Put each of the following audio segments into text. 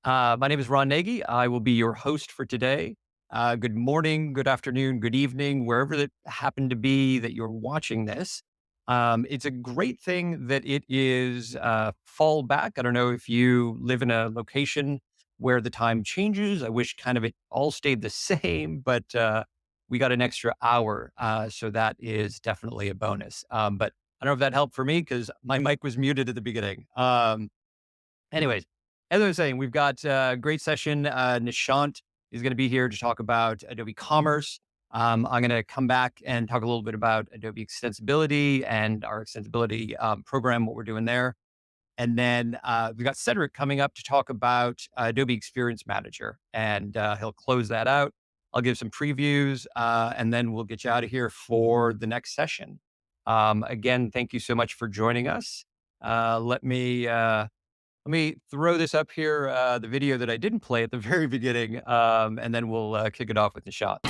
My name is Ron Nagy. I will be your host for today. Good morning, good afternoon, good evening, wherever that happen to be that you're watching this. It's a great thing that it is fall back. I don't know if you live in a location where the time changes. I wish kind of it all stayed the same, but we got an extra hour. So that is definitely a bonus. But I don't know if that helped for me because my mic was muted at the beginning. Anyways, as I was saying, we've got a great session. Nishant is going to be here to talk about Adobe Commerce. I'm going to come back and talk a little bit about Adobe Extensibility and our extensibility program, what we're doing there. And then we've got Cedric coming up to talk about Adobe Experience Manager, and he'll close that out. I'll give some previews, and then we'll get you out of here for the next session. Again, thank you so much for joining us. Let me throw this up here, the video that I didn't play at the very beginning, and then we'll kick it off with the shot.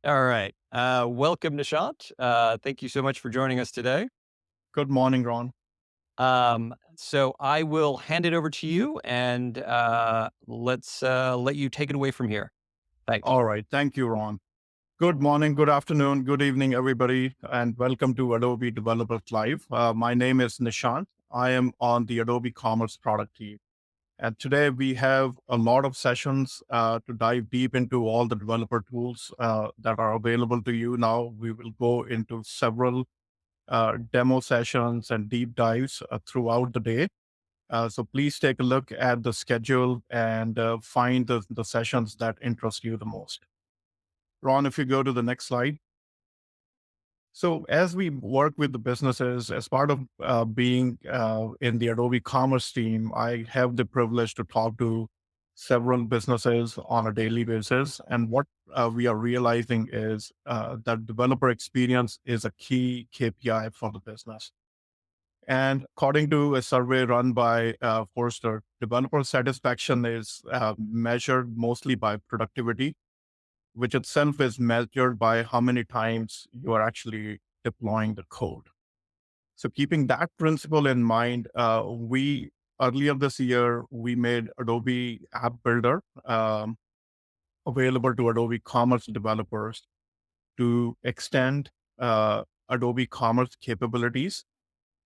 All right. Welcome, Nishant. Thank you so much for joining us today. Good morning, Ron. So I will hand it over to you, and let's let you take it away from here. Thanks. All right. Thank you, Ron. Good morning, good afternoon, good evening, everybody, and welcome to Adobe Developers Live. My name is Nishant. I am on the Adobe Commerce product team. And today we have a lot of sessions to dive deep into all the developer tools that are available to you now. We will go into several demo sessions and deep dives throughout the day. So please take a look at the schedule and find the sessions that interest you the most. Ron, if you go to the next slide. So as we work with the businesses, as part of being in the Adobe Commerce team, I have the privilege to talk to several businesses on a daily basis. And what we are realizing is that developer experience is a key KPI for the business. And according to a survey run by Forrester, developer satisfaction is measured mostly by productivity, which itself is measured by how many times you are actually deploying the code. So keeping that principle in mind, we earlier this year, we made Adobe App Builder available to Adobe Commerce developers to extend Adobe Commerce capabilities.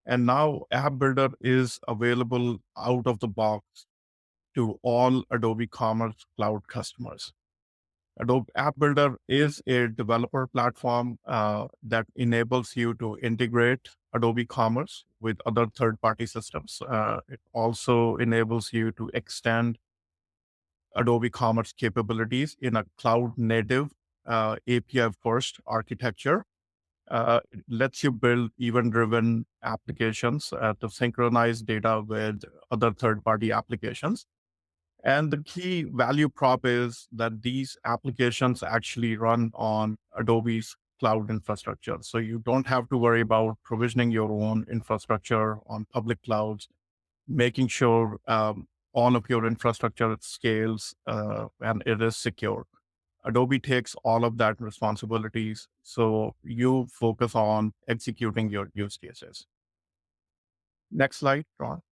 And now App Builder is available out of the box to all Adobe Commerce Cloud customers. Adobe App Builder is a developer platform that enables you to integrate Adobe Commerce with other third-party systems. It also enables you to extend Adobe Commerce capabilities in a cloud-native API-first architecture. It lets you build event-driven applications to synchronize data with other third-party applications. And the key value prop is that these applications actually run on Adobe's cloud infrastructure. So you don't have to worry about provisioning your own infrastructure on public clouds, making sure all of your infrastructure scales and it is secure. Adobe takes all of that responsibilities. So you focus on executing your use cases. Next slide, Ron.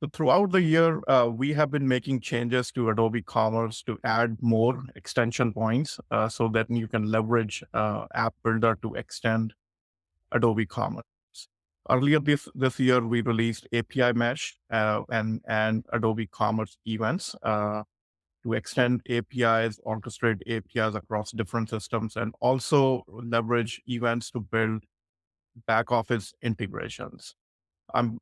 So throughout the year, we have been making changes to Adobe Commerce to add more extension points so that you can leverage App Builder to extend Adobe Commerce. Earlier this year, we released API Mesh and Adobe Commerce Events to extend APIs, orchestrate APIs across different systems, and also leverage events to build back office integrations.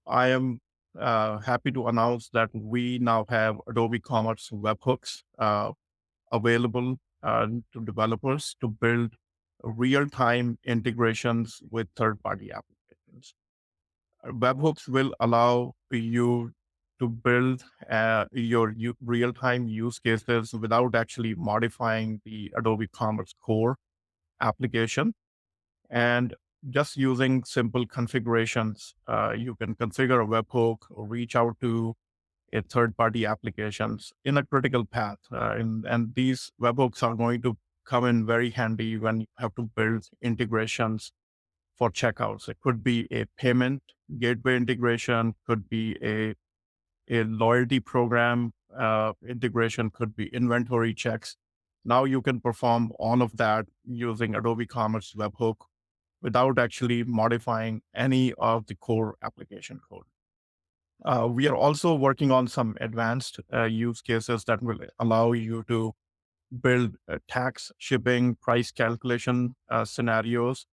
I am happy to announce that we now have Adobe Commerce webhooks available to developers to build real-time integrations with third-party applications. Webhooks will allow you to build your real-time use cases without actually modifying the Adobe Commerce core application. And just using simple configurations, you can configure a webhook or reach out to a third-party applications in a critical path. And these webhooks are going to come in very handy when you have to build integrations for checkouts. It could be a payment gateway integration, could be a loyalty program integration, could be inventory checks. Now you can perform all of that using Adobe Commerce Webhook without actually modifying any of the core application code. We are also working on some advanced use cases that will allow you to build tax, shipping, price calculation scenarios.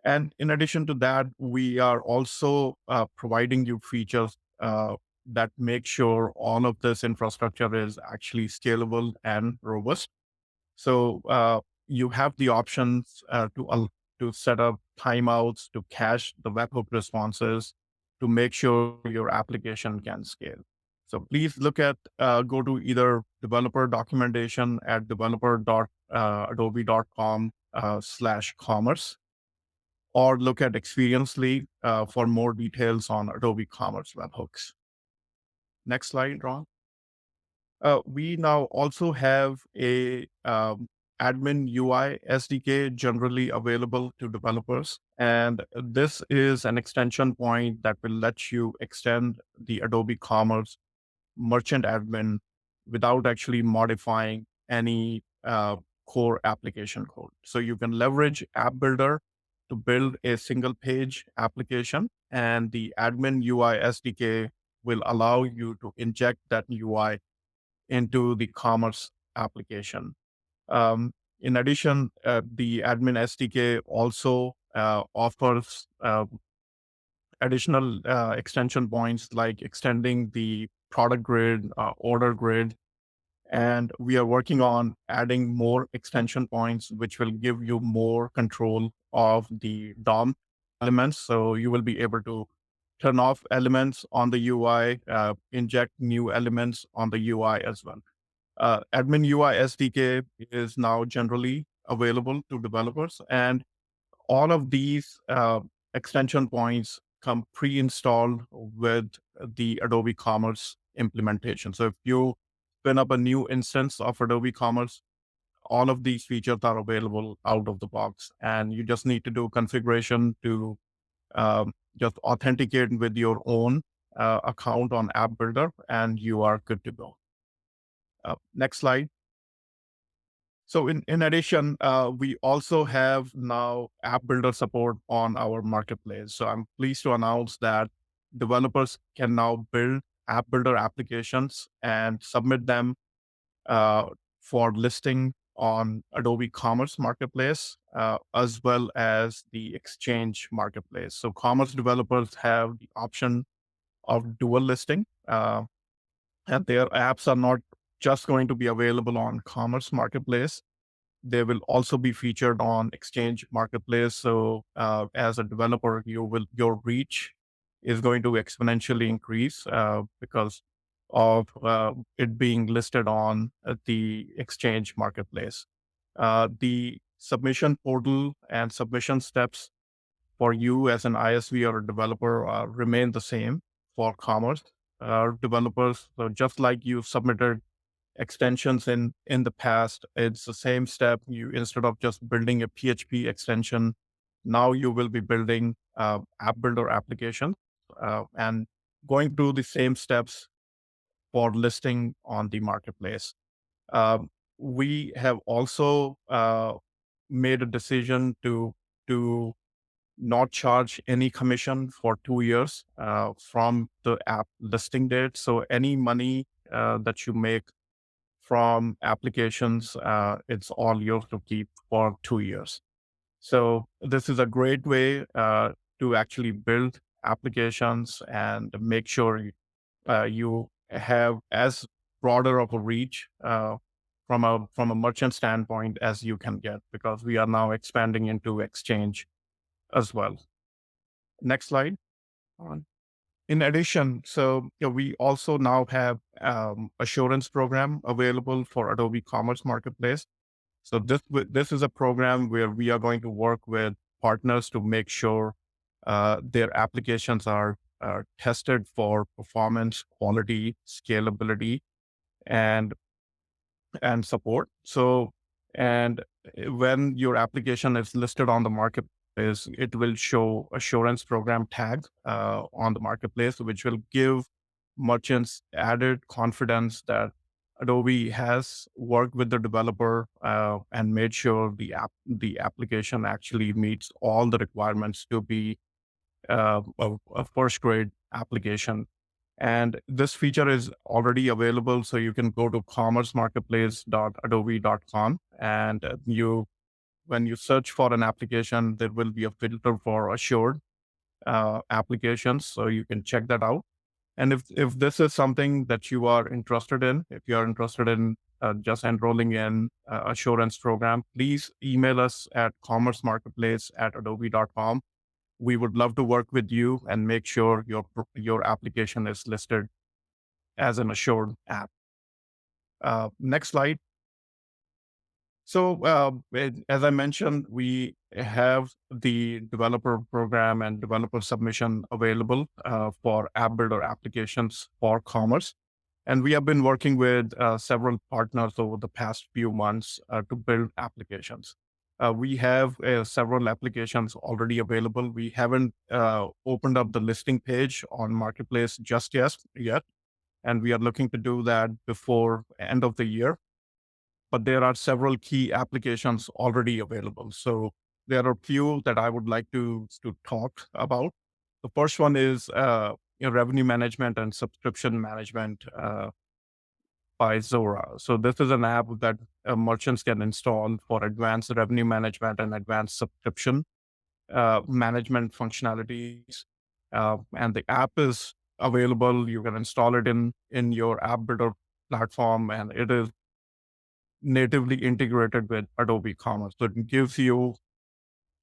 And in addition to that, we are also providing you features that make sure all of this infrastructure is actually scalable and robust. So you have the options to set up timeouts, to cache the webhook responses, to make sure your application can scale. So please go to either developer documentation at developer.adobe.com/commerce, or look at Experience.ly for more details on Adobe Commerce webhooks. Next slide, Ron. We now also have a admin UI SDK generally available to developers. And this is an extension point that will let you extend the Adobe Commerce merchant admin without actually modifying any core application code. So you can leverage App Builder to build a single page application, and the admin UI SDK will allow you to inject that UI into the commerce application. In addition, the admin SDK also offers additional extension points like extending the product grid, order grid, and we are working on adding more extension points, which will give you more control of the DOM elements. So you will be able to turn off elements on the UI, inject new elements on the UI as well. Admin UI SDK is now generally available to developers, and all of these extension points come pre-installed with the Adobe Commerce implementation. So if you spin up a new instance of Adobe Commerce, all of these features are available out of the box, and you just need to do configuration to just authenticate with your own account on App Builder, and you are good to go. Next slide. So in addition, we also have now App Builder support on our marketplace. So I'm pleased to announce that developers can now build App Builder applications and submit them for listing on Adobe Commerce Marketplace, as well as the Exchange Marketplace. So commerce developers have the option of dual listing, and their apps are not just going to be available on Commerce Marketplace. They will also be featured on Exchange Marketplace. So as a developer, your reach is going to exponentially increase because of it being listed on the Exchange Marketplace. The submission portal and submission steps for you as an ISV or a developer remain the same for commerce developers. So just like you submitted extensions in the past, it's the same step. You, instead of just building a PHP extension, now you will be building App Builder application and going through the same steps for listing on the marketplace. We have also made a decision to not charge any commission for 2 years from the app listing date. So any money that you make from applications, it's all yours to keep for 2 years. So this is a great way to actually build applications and make sure you have as broader of a reach from a merchant standpoint as you can get, because we are now expanding into exchange as well. Next slide. On. In addition, we also now have assurance program available for Adobe Commerce Marketplace. So this is a program where we are going to work with partners to make sure their applications are tested for performance, quality, scalability, and support. And when your application is listed on the marketplace, it will show assurance program tag on the marketplace, which will give merchants added confidence that Adobe has worked with the developer and made sure the application actually meets all the requirements to be a first grade application. And this feature is already available. So you can go to commercemarketplace.adobe.com, and when you search for an application, there will be a filter for assured applications. So you can check that out. And if this is something that you are interested in, if you are interested in just enrolling in assurance program, please email us at commercemarketplace@adobe.com. We would love to work with you and make sure your application is listed as an assured app. Next slide. So, as I mentioned, we have the developer program and developer submission available for app builder applications for commerce. And we have been working with several partners over the past few months to build applications. We have several applications already available. We haven't opened up the listing page on Marketplace just yet, and we are looking to do that before end of the year. But there are several key applications already available. So there are a few that I would like to talk about. The first one is revenue management and subscription management by Zora. So this is an app that merchants can install for advanced revenue management and advanced subscription management functionalities. And the app is available. You can install it in your app builder platform, and it is natively integrated with Adobe Commerce. So it gives you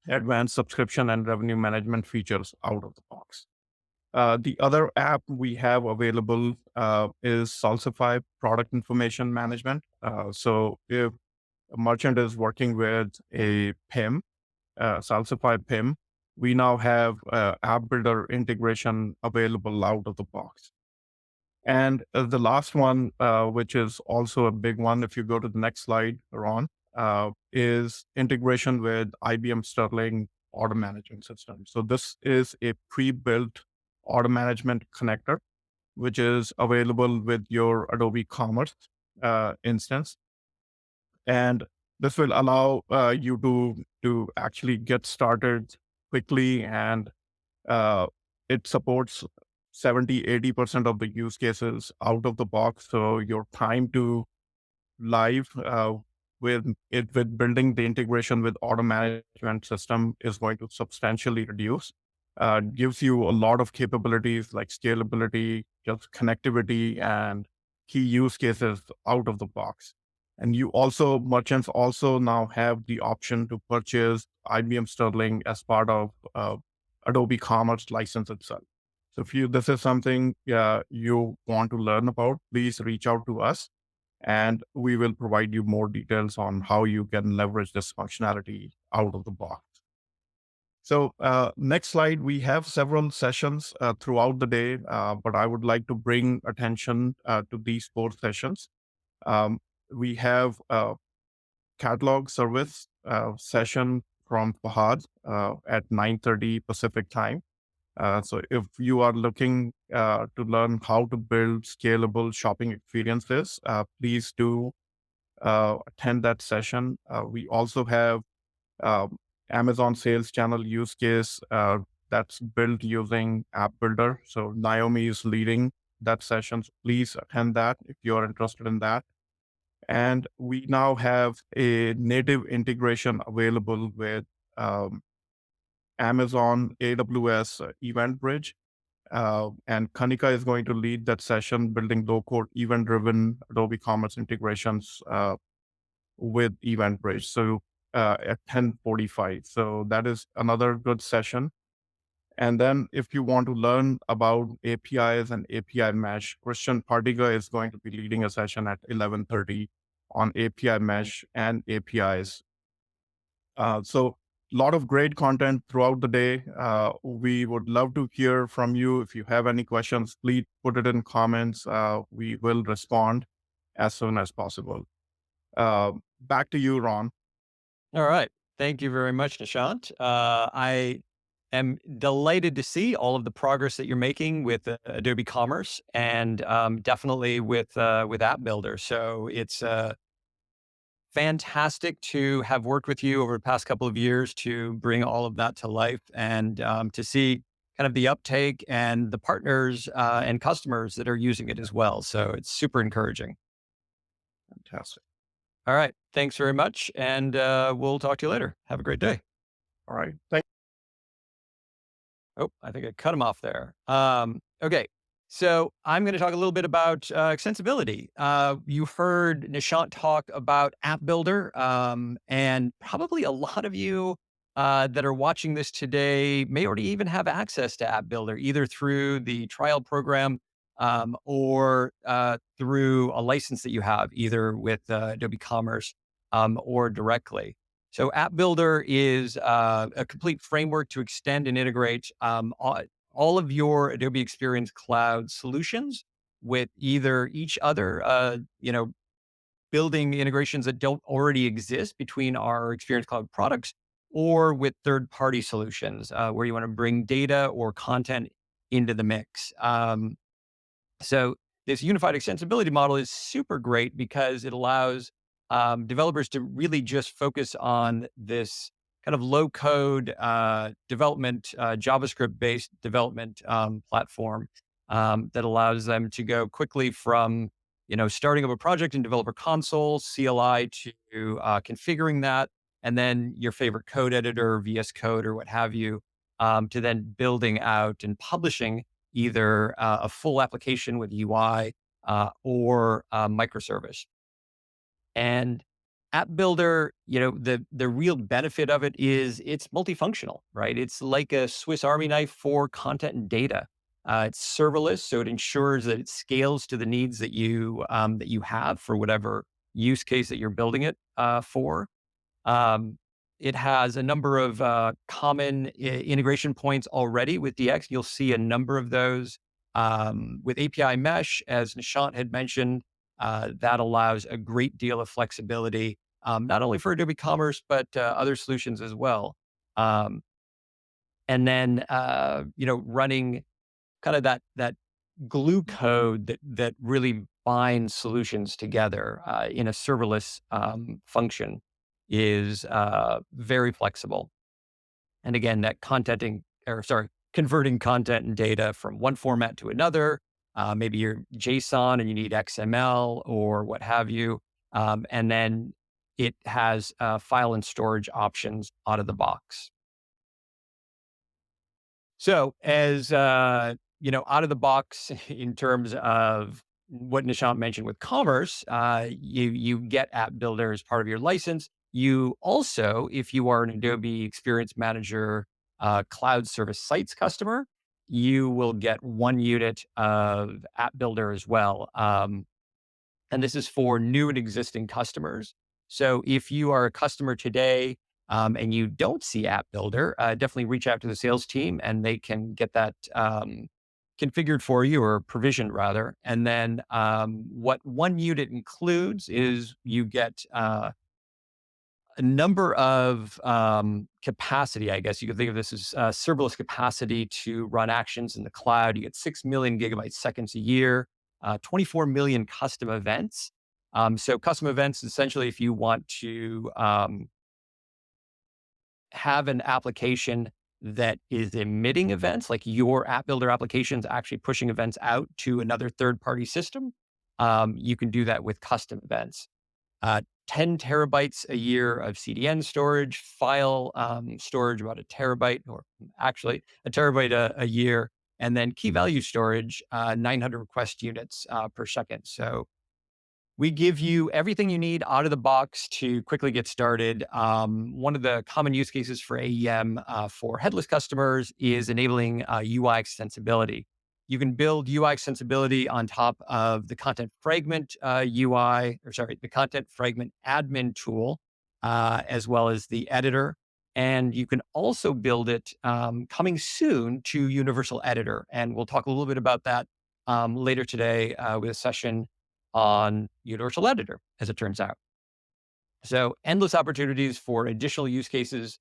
advanced subscription and revenue management features out of the box. The other app we have available is Salsify Product Information Management. So if a merchant is working with a PIM, Salsify PIM, we now have App Builder integration available out of the box. And the last one, which is also a big one, if you go to the next slide, Ron, is integration with IBM Sterling Order Management System. So this is a pre-built order management connector, which is available with your Adobe Commerce instance. And this will allow you to actually get started quickly, and it supports 70-80% of the use cases out of the box. So your time to live with building the integration with order management system is going to substantially reduce. Gives you a lot of capabilities like scalability, just connectivity, and key use cases out of the box. And merchants also now have the option to purchase IBM Sterling as part of Adobe Commerce license itself. So if this is something you want to learn about, please reach out to us, and we will provide you more details on how you can leverage this functionality out of the box. So next slide, we have several sessions throughout the day, but I would like to bring attention to these 4 sessions. We have a catalog service session from Fahad at 9:30 Pacific time. So if you are looking to learn how to build scalable shopping experiences, please do attend that session. We also have Amazon Sales Channel use case that's built using App Builder. So Naomi is leading that session. So please attend that if you are interested in that. And we now have a native integration available with Amazon AWS Event Bridge. And Kanika is going to lead that session, building low-code, event-driven Adobe Commerce integrations with EventBridge. So at 10:45. So that is another good session. And then if you want to learn about APIs and API mesh, Christian Partiga is going to be leading a session at 11:30 on API mesh and APIs. So a lot of great content throughout the day. We would love to hear from you. If you have any questions, please put it in comments. We will respond as soon as possible. Back to you, Ron. All right. Thank you very much, Nishant. I am delighted to see all of the progress that you're making with Adobe Commerce and definitely with App Builder. So it's fantastic to have worked with you over the past couple of years to bring all of that to life and to see kind of the uptake and the partners and customers that are using it as well. So it's super encouraging. Fantastic. All right. Thanks very much. And we'll talk to you later. Have a great day. All right. Thank Oh, I think I cut him off there. Okay. So I'm going to talk a little bit about extensibility. You heard Nishant talk about App Builder, and probably a lot of you that are watching this today may already even have access to App Builder, either through the trial program or through a license that you have, either with Adobe Commerce or directly. So App Builder is a complete framework to extend and integrate all of your Adobe Experience Cloud solutions with either each other, building integrations that don't already exist between our Experience Cloud products, or with third-party solutions where you want to bring data or content into the mix. So this unified extensibility model is super great because it allows developers to really just focus on this kind of low code development, JavaScript based development platform that allows them to go quickly from starting up a project in developer console, CLI, to configuring that, and then your favorite code editor, VS Code, or what have you, to then building out and publishing either a full application with UI or a microservice. And App Builder, the real benefit of it is it's multifunctional, right? It's like a Swiss Army knife for content and data. It's serverless, so it ensures that it scales to the needs that you have for whatever use case that you're building it for. Um, it has a number of common integration points already with DX. You'll see a number of those with API Mesh, as Nishant had mentioned. That allows a great deal of flexibility, not only for Adobe Commerce but other solutions as well. Um, and then running kind of that glue code that really binds solutions together in a serverless function is very flexible. And again, that converting content and data from one format to another. Maybe you're JSON and you need XML or what have you. And then it has file and storage options out of the box. So as out of the box in terms of what Nishant mentioned with commerce, you get App Builder as part of your license. You also, if you are an Adobe Experience Manager Cloud Service Sites customer, you will get 1 unit of App Builder as well. And this is for new and existing customers. So if you are a customer today and you don't see App Builder, definitely reach out to the sales team and they can get that configured for you, or provisioned rather. And then what 1 unit includes is you get a number of capacity. I guess you could think of this as serverless capacity to run actions in the cloud. You get 6 million gigabyte seconds a year, 24 million custom events. So custom events, essentially, if you want to have an application that is emitting events, like your App Builder application is actually pushing events out to another third-party system, you can do that with custom events. 10 terabytes a year of CDN storage, file storage about a terabyte, or actually a terabyte a year, and then key value storage, 900 request units per second. So We give you everything you need out of the box to quickly get started. One of the common use cases for AEM for headless customers is enabling UI extensibility. You can build UI extensibility on top of the content fragment UI, or sorry, the content fragment admin tool, as well as the editor. And you can also build it coming soon to Universal Editor. And we'll talk a little bit about that later today with a session on Universal Editor, as it turns out. So endless opportunities for additional use cases.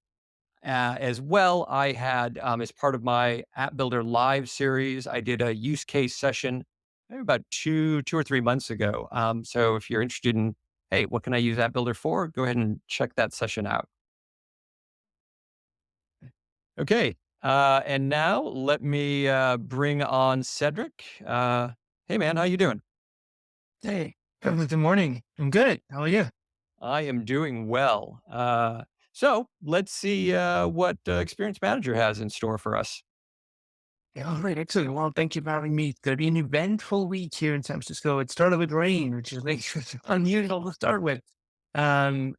As well, I had, as part of my App Builder Live series, I did a use case session maybe about 2 or 3 months ago. So if you're interested in, hey, what can I use App Builder for? Go ahead and check that session out. Okay. And now let me bring on Cedric. Hey, man, how you doing? Hey, good morning. I'm good. How are you? I am doing well. So let's see what Experience Manager has in store for us. Yeah, all right, excellent. Well, thank you for having me. It's going to be an eventful week here in San Francisco. It started with rain, which is like unusual to start with. And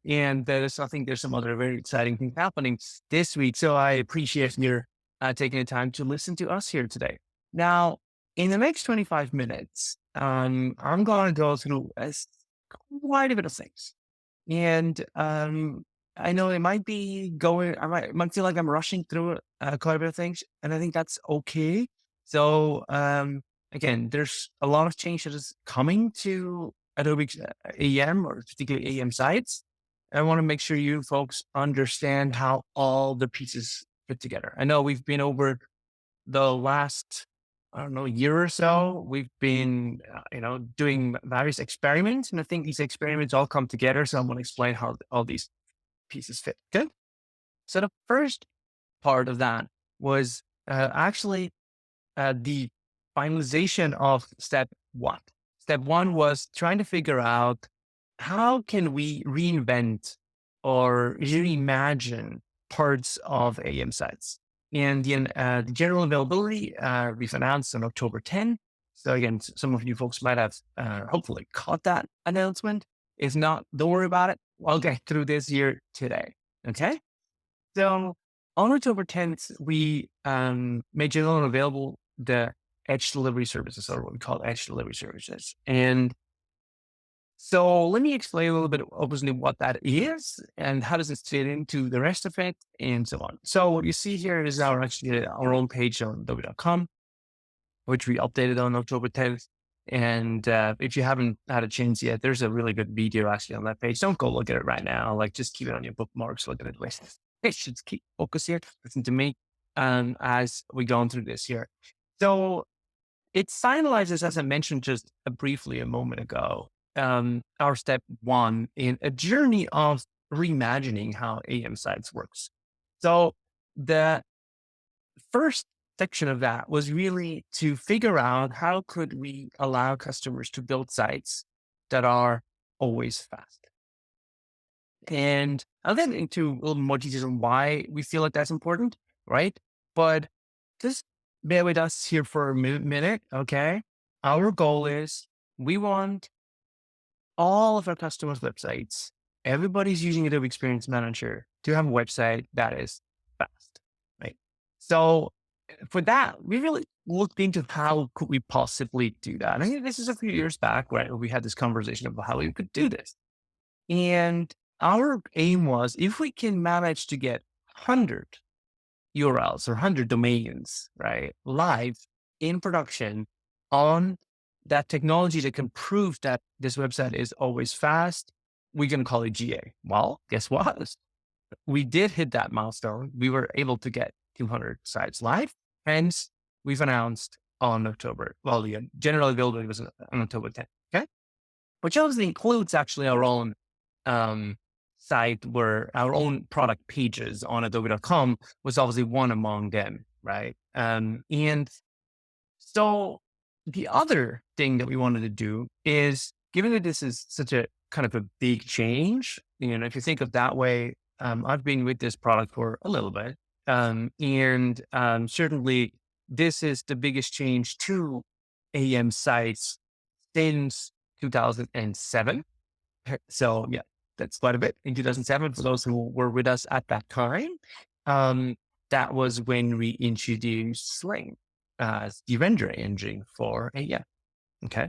I think there's some other very exciting things happening this week. So I appreciate your taking the time to listen to us here today. Now, in the next 25 minutes, I'm going to go through quite a bit of things. And I know it might be going, I might feel like I'm rushing through quite a bit of things, and I think that's okay. So again, there's a lot of change that is coming to Adobe AM or particularly AM sites. I want to make sure you folks understand how all the pieces fit together. I know we've been over the last, I don't know, year or so, we've been, doing various experiments. And I think these experiments all come together. So I'm going to explain how all these pieces fit. Okay. So the first part of that was actually the finalization of step one. Step one was trying to figure out how can we reinvent or reimagine parts of AM sites. And the general availability we've announced on October 10. So again, some of you folks might have hopefully caught that announcement. If not, don't worry about it. I'll get through this here today. Okay. So on October 10th, we made generally available the edge delivery services, or what we call edge delivery services. And so let me explain a little bit, obviously, what that is and how does it fit into the rest of it and so on. So what you see here is our own page on Adobe.com, which we updated on October 10th. And if you haven't had a chance yet, there's a really good video actually on that page. Don't go look at it right now. Like just keep it on your bookmarks, look at it later. It should keep focus here. Listen to me as we go on through this here. So it finalizes, as I mentioned just briefly a moment ago, our step one in a journey of reimagining how AM sites works. So the first section of that was really to figure out how could we allow customers to build sites that are always fast. And I'll get into a little more details on why we feel like that's important, right? But just bear with us here for a minute, okay? Our goal is we want all of our customers' websites, everybody's using Adobe Experience Manager to have a website that is fast, right? So for that, we really looked into how could we possibly do that. I think this is a few years back, right? We had this conversation about how we could do this. And our aim was if we can manage to get 100 URLs or 100 domains, right, live in production on that technology that can prove that this website is always fast, we can call it GA. Well, guess what? We did hit that milestone. We were able to get 200 sites live. Hence, we've announced on October, well, the general availability was on October 10th. Okay. Which obviously includes actually our own site where our own product pages on adobe.com was obviously one among them, right? And so the other thing that we wanted to do is, given that this is such a kind of a big change, if you think of that way, I've been with this product for a little bit. And certainly this is the biggest change to AM sites since 2007. So yeah, that's quite a bit. In 2007, for those who were with us at that time, um, that was when we introduced Sling as the render engine for AM. Okay.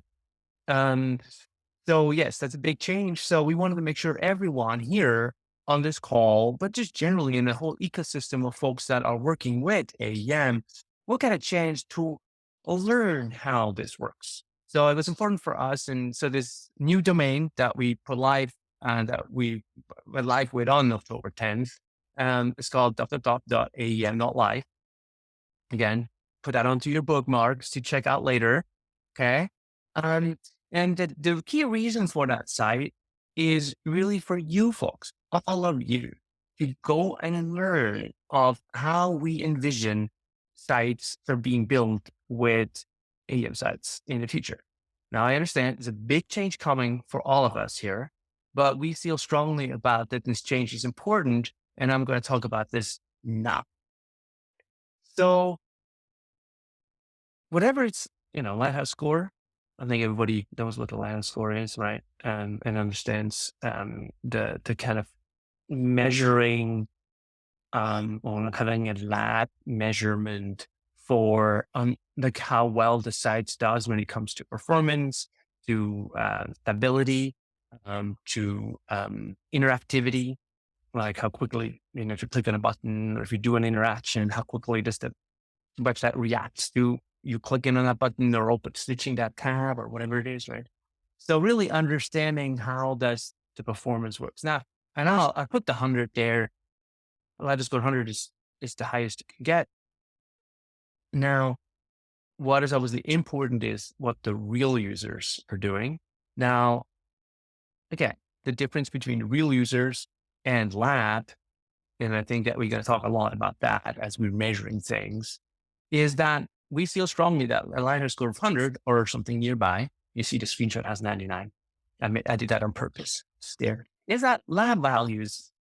Um, so yes, that's a big change. So we wanted to make sure everyone here on this call, but just generally in the whole ecosystem of folks that are working with AEM, will get a chance to learn how this works. So it was important for us. And so this new domain that we put live and that we went live with on October 10th, it's called .aem.live. Again, put that onto your bookmarks to check out later. Okay. Um, and the key reason for that site is really for you folks, all of you, to go and learn of how we envision sites are being built with AM sites in the future. Now, I understand it's a big change coming for all of us here, but we feel strongly about that this change is important. And I'm going to talk about this now. So, whatever it's, Lighthouse score, I think everybody knows what the Lighthouse score is, right? And understands the kind of measuring or having a lab measurement for like how well the site does when it comes to performance, to stability, to interactivity, like how quickly, if you click on a button or if you do an interaction, how quickly does the website reacts to you clicking on that button or open stitching that tab or whatever it is, right? So really understanding how does the performance works. Now, and I put the 100 there. Lattice score 100 is the highest you can get. Now, what is obviously important is what the real users are doing. Now, again, the difference between real users and lab, and I think that we're going to talk a lot about that as we're measuring things, is that we feel strongly that a Lighthouse score of 100 or something nearby, you see the screenshot has 99. I did that on purpose. It's there. Is that lab values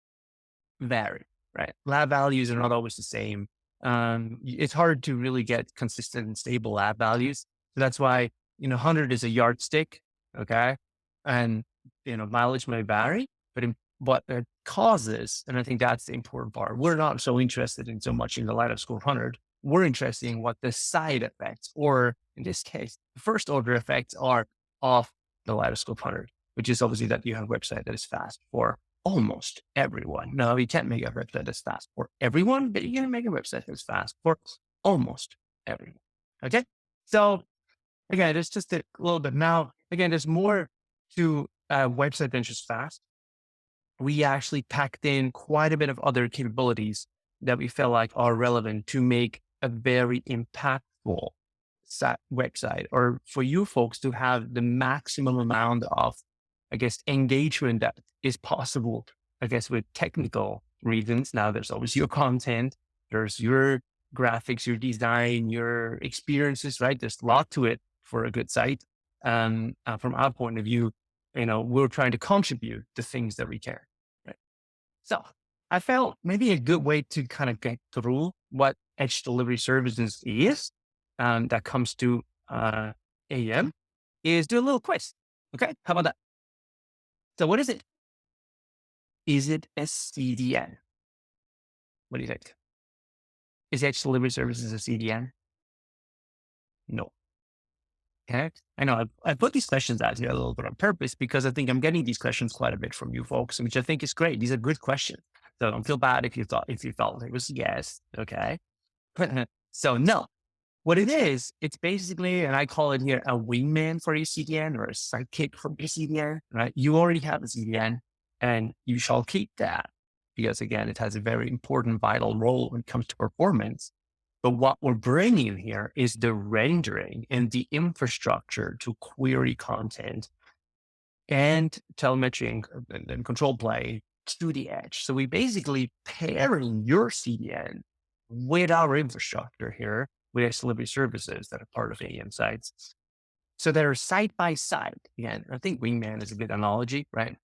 vary, right? Lab values are not always the same. It's hard to really get consistent and stable lab values. So that's why, 100 is a yardstick. Okay. And, mileage may vary, but what it causes, and I think that's the important part. We're not so interested in so much in the Lighthouse score of 100. We're interested in what the side effects, or in this case, the first order effects are of the Lighthouse score of 100, which is obviously that you have a website that is fast for almost everyone. No, you can't make a website that's fast for everyone, but you can make a website that's fast for almost everyone. Okay. So again, it's just a little bit now. Again, there's more to a website than just fast. We actually packed in quite a bit of other capabilities that we felt like are relevant to make a very impactful website, or for you folks to have the maximum amount of, engagement that is possible, with technical reasons. Now, there's always your content, there's your graphics, your design, your experiences, right? There's a lot to it for a good site. From our point of view, we're trying to contribute to things that we care. Right? So I felt maybe a good way to kind of get through what Edge Delivery Services is, that comes to AM, is do a little quiz. Okay, how about that? So what is it? Is it a CDN? What do you think? Is Edge Delivery Services a CDN? No. Okay. I know I put these questions out here a little bit on purpose because I think I'm getting these questions quite a bit from you folks, which I think is great. These are good questions. So don't feel bad if you felt it was yes. Okay. So no. What it is, it's basically, and I call it here, a wingman for your CDN or a sidekick for your CDN, right? You already have a CDN and you shall keep that because again, it has a very important, vital role when it comes to performance. But what we're bringing here is the rendering and the infrastructure to query content and telemetry and control plane to the edge. So we basically pairing your CDN with our infrastructure here with Edge Delivery Services that are part of AM sites. So they're side by side. Again, I think wingman is a good analogy, right?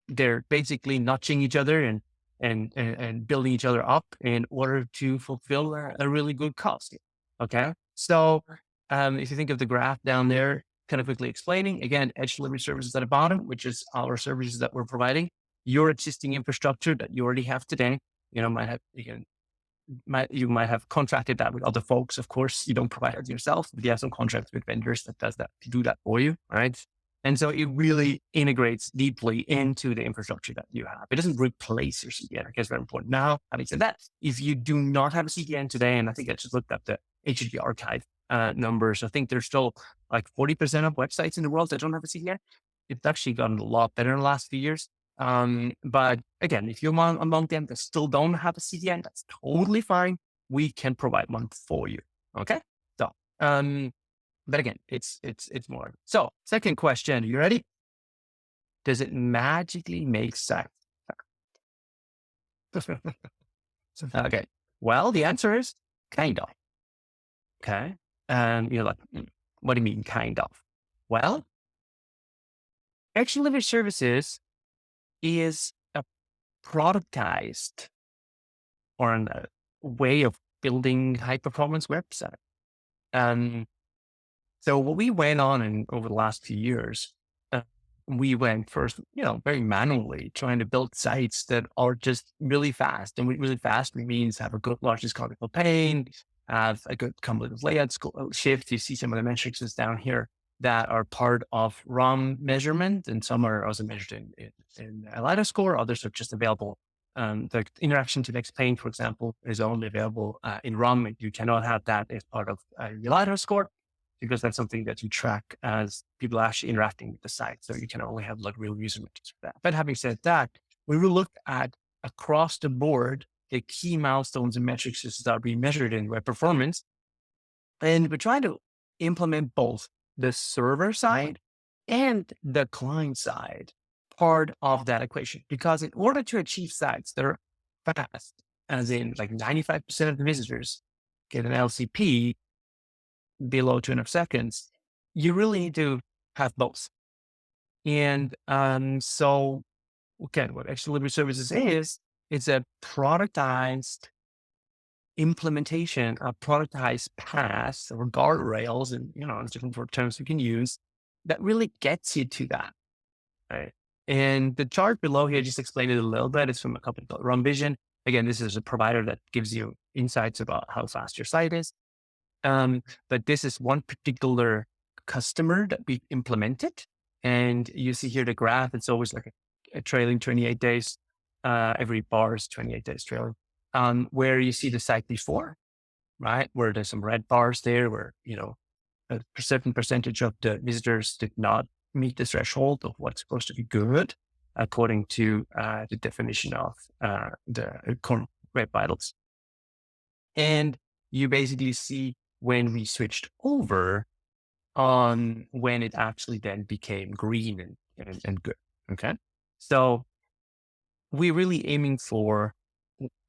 They're basically notching each other and building each other up in order to fulfill a really good cost. Okay. So if you think of the graph down there, kind of quickly explaining, again, edge delivery services at the bottom, which is our services that we're providing. Your existing infrastructure that you already have today, might have, you might have contracted that with other folks. Of course, you don't provide it yourself, but you have some contracts with vendors that do that for you, right? And so it really integrates deeply into the infrastructure that you have. It doesn't replace your CDN. I guess very important. Now, having said that, if you do not have a CDN today, and I think I just looked up the HTTP archive numbers, I think there's still like 40% of websites in the world that don't have a CDN. It's actually gotten a lot better in the last few years. But again, if you're among them that still don't have a CDN, that's totally fine. We can provide one for you. Okay. So, but again, it's more. So second question, you ready? Does it magically make sense? Okay. Well, the answer is kind of. Okay. And you're like, what do you mean kind of? Well, Action Delivery Services is a productized or a way of building high performance website. So what we went on over the last few years, we went first, very manually trying to build sites that are just really fast. And really fast means have a good largest graphical pane, have a good cumulative layout shift. You see some of the metrics is down here that are part of ROM measurement, and some are also measured in a LiDAR score. Others are just available. The interaction to next pane, for example, is only available in ROM. You cannot have that as part of your LiDAR score, because that's something that you track as people actually interacting with the site. So you can only have like real user metrics for that. But having said that, we will look at across the board the key milestones and metrics that are being measured in web performance. And we're trying to implement both the server side and the client side part of that equation. Because in order to achieve sites that are fast, as in like 95% of the visitors get an LCP below 200 seconds, you really need to have both. And so, again, what Action Delivery Services is, it's a productized implementation, a productized path or guardrails, and it's different terms we can use that really gets you to that. Right. And the chart below here just explained it a little bit. It's from a company called RunVision. Again, this is a provider that gives you insights about how fast your site is. But this is one particular customer that we implemented. And you see here the graph, it's always like a trailing 28 days. Every bar is 28 days trailing. Where you see the site before, right? Where there's some red bars there where, a certain percentage of the visitors did not meet the threshold of what's supposed to be good, according to the definition of the Web Vitals. And you basically see when we switched over on when it actually then became green and good. Okay. So we're really aiming for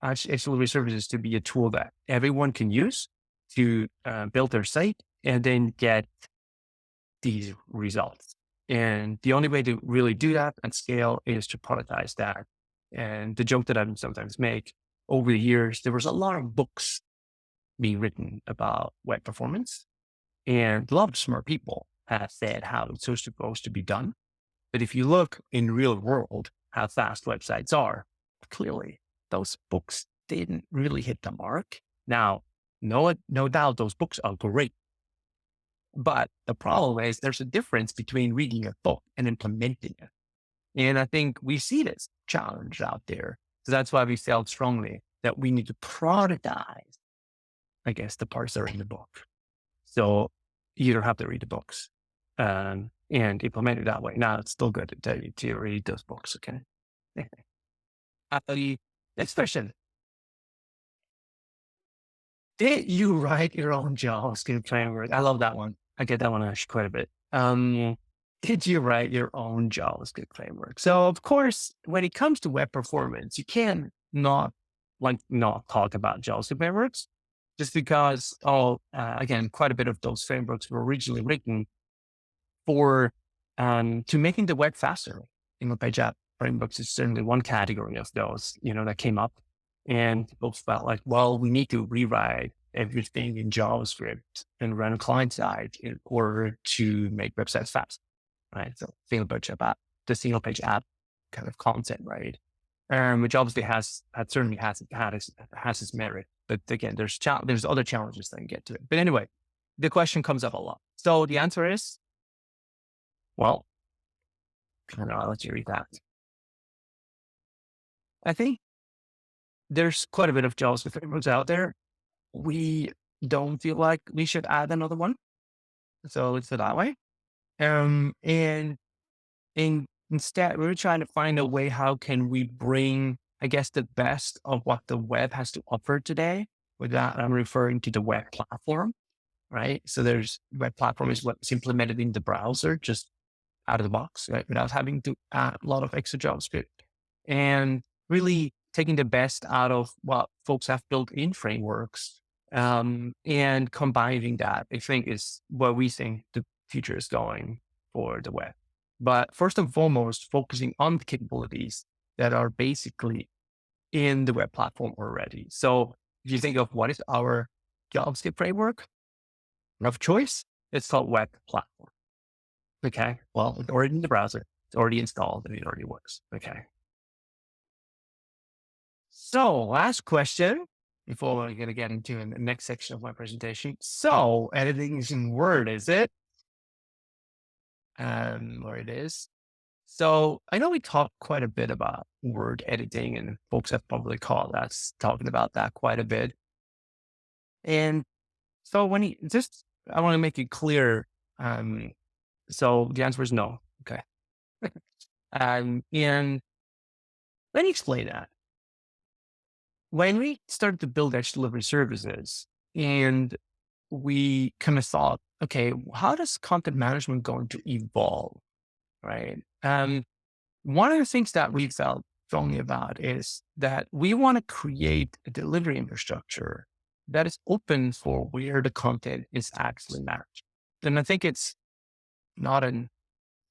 Action Delivery Services to be a tool that everyone can use to build their site and then get these results. And the only way to really do that at scale is to productize that. And the joke that I sometimes make, over the years, there was a lot of books being written about web performance, and a lot of smart people have said how it's supposed to be done. But if you look in real world, how fast websites are, clearly those books didn't really hit the mark. Now, no doubt those books are great. But the problem is there's a difference between reading a book and implementing it. And I think we see this challenge out there. So that's why we felt strongly that we need to productize, I guess, the parts that are in the book. So you don't have to read the books and implement it that way. Now, it's still good to tell you to read those books, okay? Next question. Did you write your own JavaScript framework? I love that one. I get that one actually quite a bit. Did you write your own JavaScript framework? So, of course, when it comes to web performance, you can't not talk about JavaScript frameworks, just because, again, quite a bit of those frameworks were originally written for to making the web faster. Page app frameworks is certainly one category of those, that came up, and people felt like, well, we need to rewrite everything in JavaScript and run client side in order to make websites fast, right? So the single page app kind of concept, right? Which obviously certainly has its merit, but again, there's other challenges that can get to it. But anyway, the question comes up a lot. So the answer is, well, I don't know, I'll let you read that. I think there's quite a bit of JavaScript frameworks out there. We don't feel like we should add another one. So let's put it that way. And instead, we're trying to find a way, how can we bring, I guess, the best of what the web has to offer today? With that, I'm referring to the web platform, right? So there's web platform is what's implemented in the browser, just out of the box, right? Without having to add a lot of extra JavaScript, and really taking the best out of what folks have built in frameworks, and combining that, I think, is where we think the future is going for the web. But first and foremost, focusing on the capabilities that are basically in the web platform already. So if you think of what is our JavaScript framework of choice, it's called web platform. Okay. Well, it's already in the browser. It's already installed and it already works. Okay. So last question before we're going to get into the next section of my presentation. So editing is in Word, is it? Where it is. So I know we talked quite a bit about word editing, and folks have probably called us talking about that quite a bit. And so I want to make it clear. So the answer is no. Okay. And let me explain that. When we started to build edge delivery services, and we kind of thought, okay, how does content management going to evolve? Right. One of the things that we felt strongly about is that we want to create a delivery infrastructure that is open for where the content is actually managed. And I think it's not a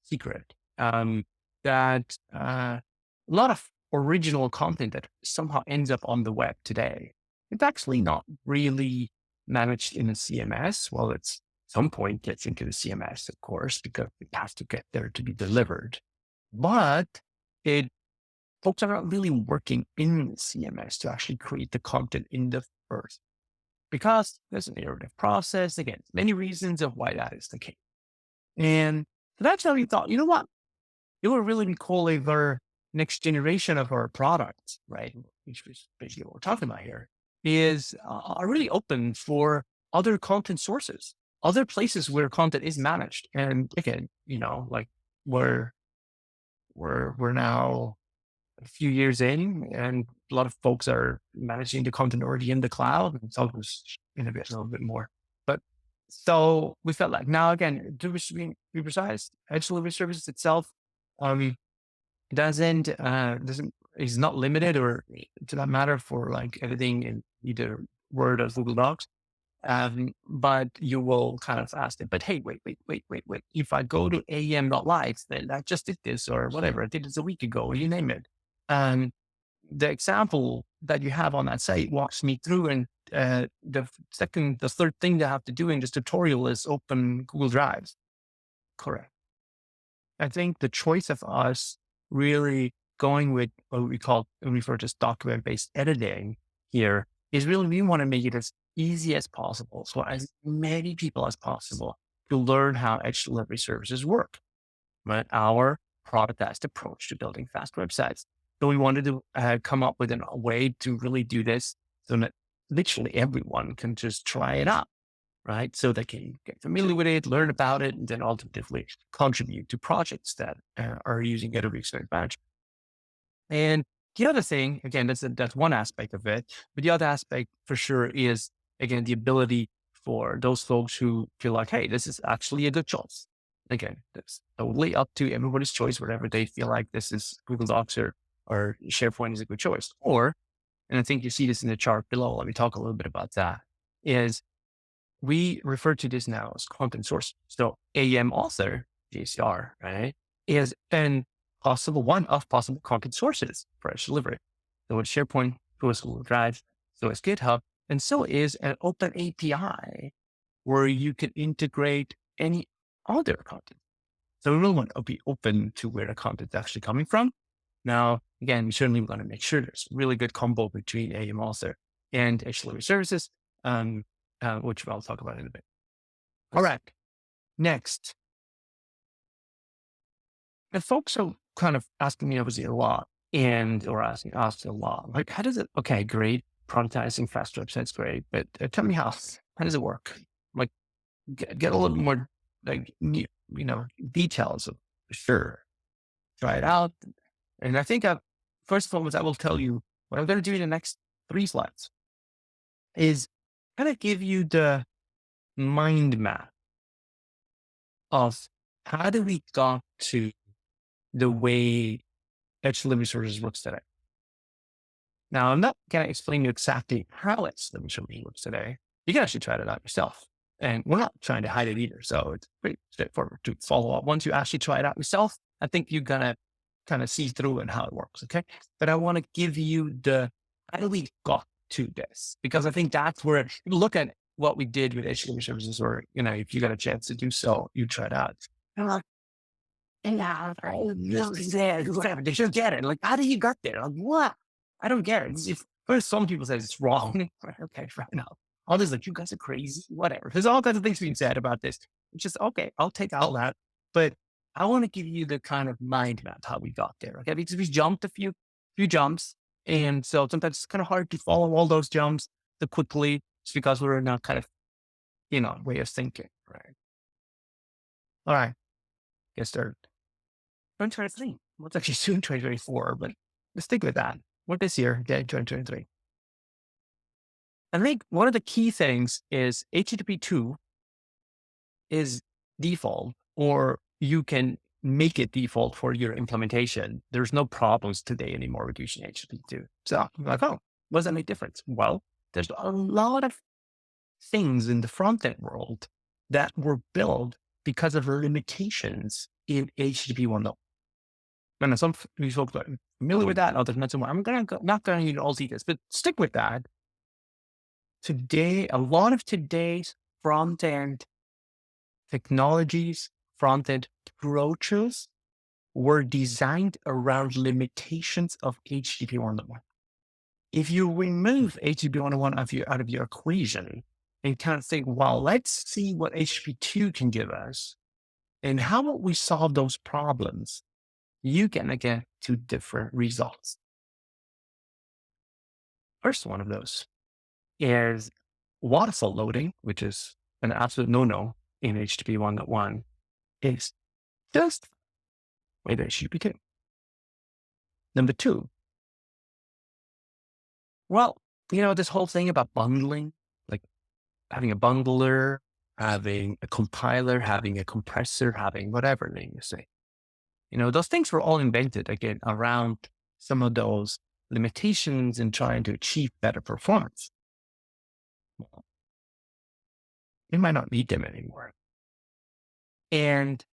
secret that a lot of original content that somehow ends up on the web today, it's actually not really managed in a CMS. Well, it's some point gets into the CMS, of course, because it has to get there to be delivered. But folks are not really working in the CMS to actually create the content in the first, because there's an iterative process. Again, many reasons of why that is the case. And so that's how we thought, you know what? It would really be cool if our next generation of our products, right, which is basically what we're talking about here, is are really open for other content sources, other places where content is managed. And again, like we're now a few years in, and a lot of folks are managing the content already in the cloud, and some who's innovate a little bit more. But so we felt like, now again, to be precise, edge delivery services itself doesn't is not limited, or to that matter, for like editing in either Word or Google Docs. But you will kind of ask it, but hey, wait. If I go to aem.live, then I just did this or whatever. I did this a week ago, or you name it. The example that you have on that site walks me through, and the third thing they have to do in this tutorial is open Google Drives. Correct. I think the choice of us really going with what we refer to as document-based editing here is really, we want to make it as easy as possible for as many people as possible to learn how edge delivery services work. But our productized approach to building fast websites. So we wanted to come up with a way to really do this so that literally everyone can just try it out, right? So they can get familiar with it, learn about it, and then ultimately contribute to projects that are using Adobe Experience Manager. And the other thing, again, that's one aspect of it, but the other aspect for sure is, again, the ability for those folks who feel like, hey, this is actually a good choice. Again, that's totally up to everybody's choice, whatever they feel like this is Google Docs or SharePoint is a good choice. Or, and I think you see this in the chart below, let me talk a little bit about that, is we refer to this now as content source. So AM author, GCR, right, is one of possible content sources for edge delivery. So it's SharePoint, so it's Google Drive, so it's GitHub, And so is an open API where you can integrate any other content. So we really want to be open to where the content is actually coming from. Now, again, we certainly want to make sure there's really good combo between AM author and HTML services, which I'll talk about in a bit. All right. Next, the folks are kind of asking me obviously a lot or asking us a lot. Like, how does it, okay, great. Prioritizing faster websites, great. But tell me how does it work? Like, get a little more like, details of sure. Try it out. And I think first of all, I will tell you what I'm going to do in the next 3 slides is kind of give you the mind map of how do we got to the way edge resources works today. Now, I'm not going to explain to you exactly how edge resources works today. You can actually try it out yourself. And we're not trying to hide it either. So it's pretty straightforward to follow up. Once you actually try it out yourself, I think you're going to kind of see through and how it works. Okay. But I want to give you how do we got to this? Because I think that's where, if you look at what we did with HTML services, or, if you got a chance to do so, you try it out. Whatever. They should get it. Like, how do you get there? Like, what? I don't get it. First, some people say it's wrong. Okay, fair enough. Others like, you guys are crazy. Whatever. There's all kinds of things being said about this. It's just, okay, I'll take all that. But I want to give you the kind of mind map how we got there. Okay, because we jumped a few jumps. And so sometimes it's kind of hard to follow all those jumps so quickly just because we're in a kind of, way of thinking. Right. All right. Get started. 2023. Well, it's actually soon 2024, but let's stick with that. What this year, okay, 2023. I think one of the key things is HTTP 2 is default, or you can make it default for your implementation. There's no problems today anymore with using HTTP 2. So I'm like, oh, what does that make difference? Well, there's a lot of things in the front end world that were built because of limitations in HTTP 1.0. And some of these folks are familiar with that, others not so much. Not going to use all details, but stick with that. Today, a lot of today's front end technologies, front end approaches were designed around limitations of HTTP 1.1. If you remove HTTP 1.1 out of your equation and kind of think, well, let's see what HTTP 2 can give us and how about we solve those problems, you can get 2 different results. First one of those is waterfall loading, which is an absolute no-no in HTTP 1.1, is just with HTTP 2. Number 2, well, this whole thing about bundling, like having a bundler, having a compiler, having a compressor, having whatever name you say. Those things were all invented, again, around some of those limitations in trying to achieve better performance. Well, we might not need them anymore. And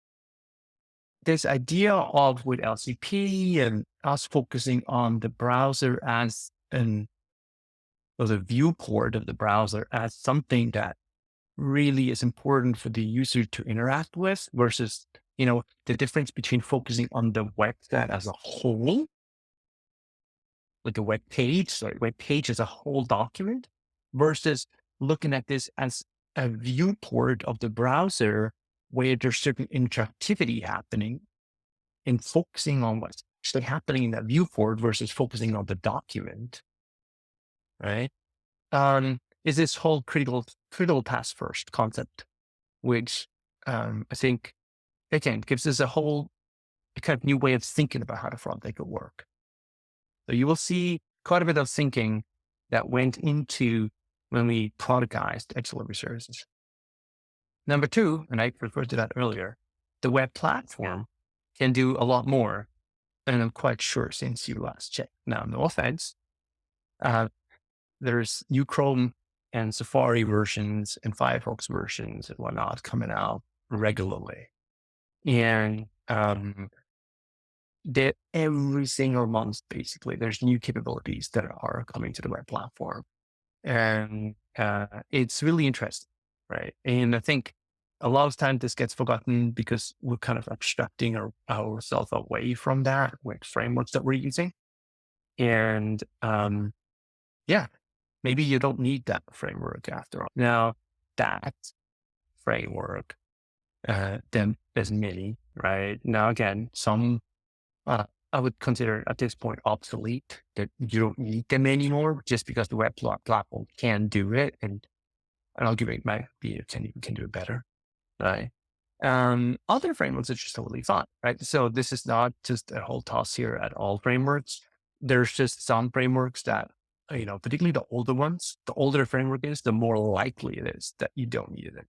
this idea of with LCP and us focusing on the browser as the viewport of the browser as something that really is important for the user to interact with versus, the difference between focusing on the website as a whole, like a web page as a whole document, versus looking at this as a viewport of the browser where there's certain interactivity happening and focusing on what's actually happening in that viewport versus focusing on the document, right? Is this whole critical path first concept, which I think, again, gives us a whole kind of new way of thinking about how the front end could work. So you will see quite a bit of thinking that went into when we productized XLB services. Number 2, and I referred to that earlier, the web platform can do a lot more. And I'm quite sure since you last checked. Now, no offense. There's new Chrome and Safari versions and Firefox versions and whatnot coming out regularly. And every single month, basically, there's new capabilities that are coming to the web platform. And it's really interesting, right? And I think a lot of times this gets forgotten because we're kind of abstracting ourselves away from that with frameworks that we're using. And yeah, maybe you don't need that framework after all. Now, that framework, then there's many, right? Now, again, some I would consider at this point obsolete, that you don't need them anymore just because the web platform can do it. And I'll give it my opinion, can do it better, right? Other frameworks are just totally fine, right? So this is not just a whole toss here at all frameworks. There's just some frameworks that, particularly the older ones, the older the framework is, the more likely it is that you don't need it,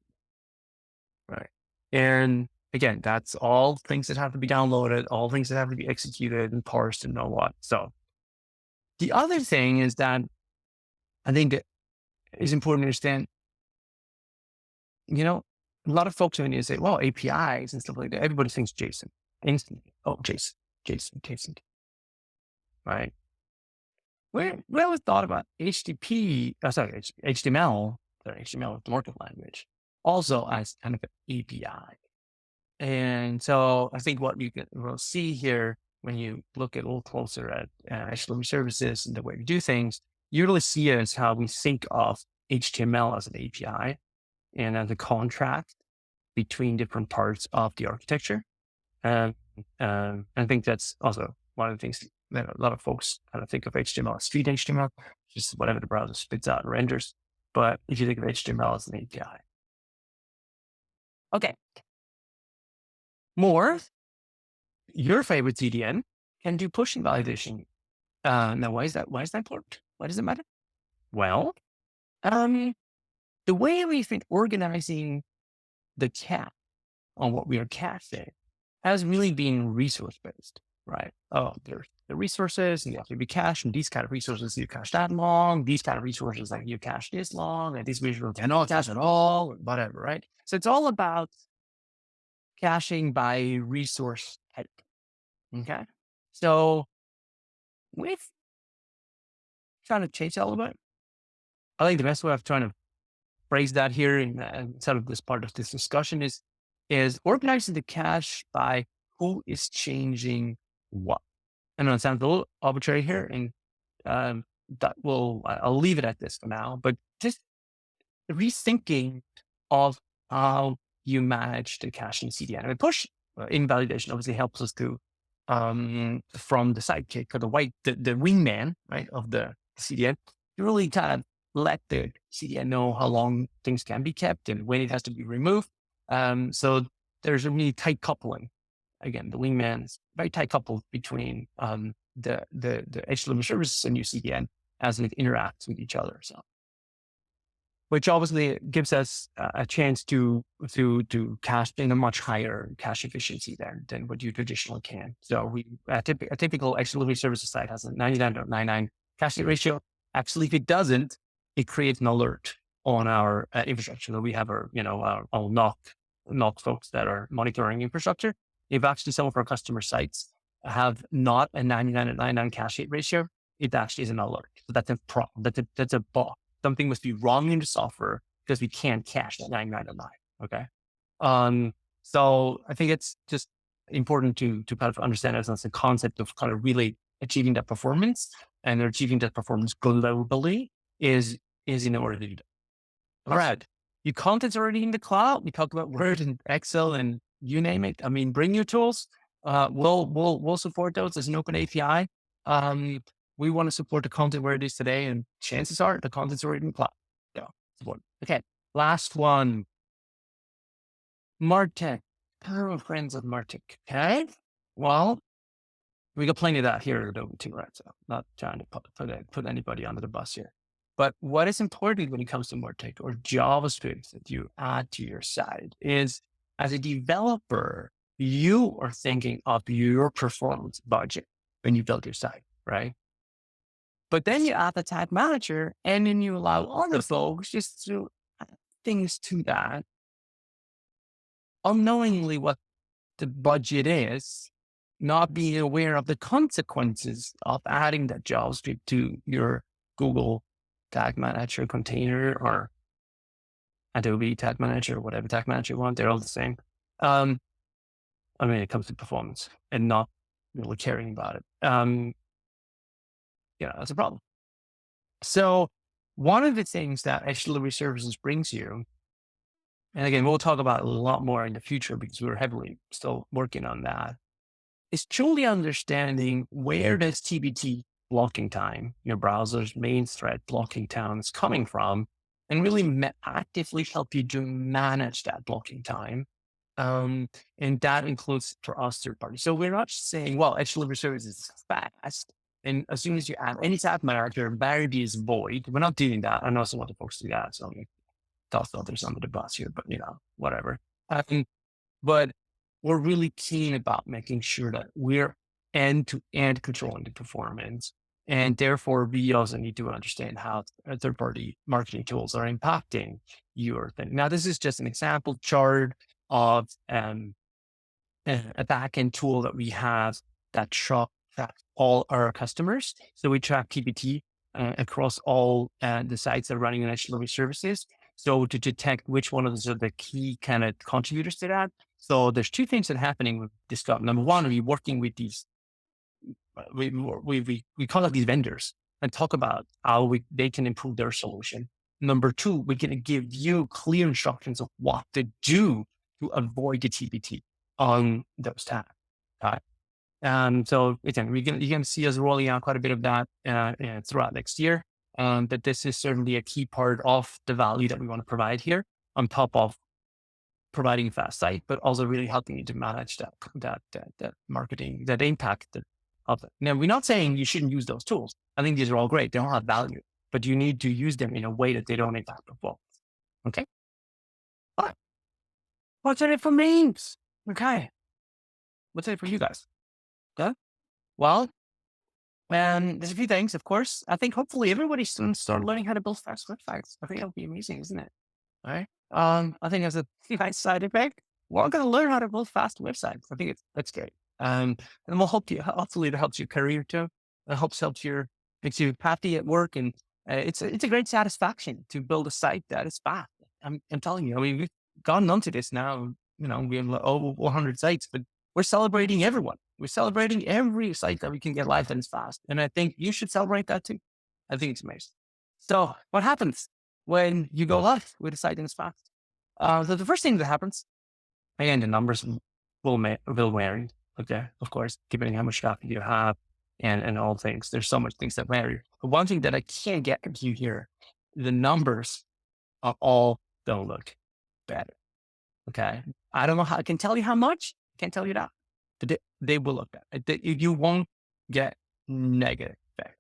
right? And again, that's all things that have to be downloaded, all things that have to be executed and parsed and know what. So the other thing is that I think it is important to understand, a lot of folks, when you say, well, APIs and stuff like that, everybody thinks JSON instantly. Oh, JSON, right? We always thought about HTML, HTML is the markup language, also as kind of an API. And so I think what will see here when you look at a little closer at HTML services and the way we do things, you really see it as how we think of HTML as an API and as a contract between different parts of the architecture. And I think that's also one of the things that a lot of folks kind of think of HTML as street HTML, just whatever the browser spits out and renders. But if you think of HTML as an API. Okay. More, your favorite CDN can do pushing validation. Now, why is that? Why is that important? Why does it matter? Well, the way we've been organizing the cache on what we are caching has really been resource based, right? Oh, there's the resources and they have to be cached, and these kind of resources you cache that long, these kind of resources like you cache this long, and these resources cannot cache at all, or whatever, right? So it's all about caching by resource type. Okay. So with trying to change that a little bit, I think the best way of trying to phrase that here in sort of this part of this discussion is organizing the cache by who is changing what. I know it sounds a little arbitrary here, and I'll leave it at this for now, but just rethinking of how you manage the cache in CDN. I mean, push invalidation obviously helps us to from the sidekick or the wingman, right, of the CDN, to really kind of let the CDN know how long things can be kept and when it has to be removed. So there's a really tight coupling. Again, the wingman is very tight coupled between the HTML services and your CDN as it interacts with each other. So, which obviously gives us a chance to cache in a much higher cache efficiency than what you traditionally can. So a typical HTML services site has a 99.99 cache hit ratio. Actually, if it doesn't, it creates an alert on our infrastructure. We have our NOC folks that are monitoring infrastructure. If actually some of our customer sites have not a 99.99 cache hit ratio, it actually is an alert. So that's a problem. That's a bug. Something must be wrong in the software because we can't cache that 99.9. Okay. So I think it's just important to kind of understand as a concept of kind of really achieving that performance, and achieving that performance globally is in order to do that. All right. Your content's already in the cloud. We talked about Word and Excel and you name it. I mean, bring your tools. We'll support those as an open API. We want to support the content where it is today, and chances are the content's already in the cloud. Yeah. Okay. Last one. MarTech. Our friends of MarTech. Okay. Well, we got plenty of that here at Adobe too, right? So not trying to put anybody under the bus here. But what is important when it comes to MarTech or JavaScript that you add to your site is, as a developer, you are thinking of your performance budget when you build your site, right? But then you add the tag manager, and then you allow other folks just to add things to that, unknowingly what the budget is, not being aware of the consequences of adding that JavaScript to your Google Tag Manager container or Adobe Tag Manager, whatever tag manager you want, they're all the same. Um, I mean, it comes to performance and not really caring about it. That's a problem. So one of the things that Edge Delivery Services brings you, and again, we'll talk about a lot more in the future because we're heavily still working on that, is truly understanding where does TBT blocking time, your browser's main thread blocking time is coming from, and really actively help you to manage that blocking time. And that includes for us third party. So we're not just saying, well, Edge Delivery Service is fast. And as soon as you add any tab manager, variable is void. We're not doing that. I know some other folks do that. So I'm toss others under the bus here, but whatever. But we're really keen about making sure that we're end to end controlling the performance. And therefore, we also need to understand how third party marketing tools are impacting your thing. Now, this is just an example chart of a backend tool that we have that tracks all our customers. So we track TBT across all the sites that are running on Edge Delivery Services. So to detect which one of those are the key kind of contributors to that. So there's two things that are happening with this stuff. Number one, we're working with these, we contact these vendors and talk about how they can improve their solution. Number two, we're going to give you clear instructions of what to do to avoid the TBT on those tabs. Okay? So again, you're going to see us rolling out quite a bit of that throughout next year. That this is certainly a key part of the value that we want to provide here, on top of providing a fast site, but also really helping you to manage that marketing, that impact of it. Now, we're not saying you shouldn't use those tools. I think these are all great. They all have value, but you need to use them in a way that they don't impact performance. Okay. But what's in it for me? Okay. What's in it for you guys? Okay. Well, there's a few things, of course. I think hopefully everybody's soon start learning how to build fast websites. I think that'll be amazing, isn't it? All right. I think as a nice side effect, we're going to learn how to build fast websites. I think that's great. And we'll hopefully it helps your career too. It makes you happy at work, and it's a great satisfaction to build a site that is fast. I'm telling you, I mean, we've gone onto this now. We have over 100 sites, but we're celebrating everyone. We're celebrating every site that we can get live that is fast. And I think you should celebrate that too. I think it's amazing. So what happens when you go live with a site that is fast? So the first thing that happens, again, the numbers will vary. Okay, of course, depending how much traffic you have and all things. There's so much things that vary. But one thing that I can't get to you here, the numbers are all don't look better. Okay. I don't know how I can tell you how much. Can't tell you that. They will look bad. You won't get negative effect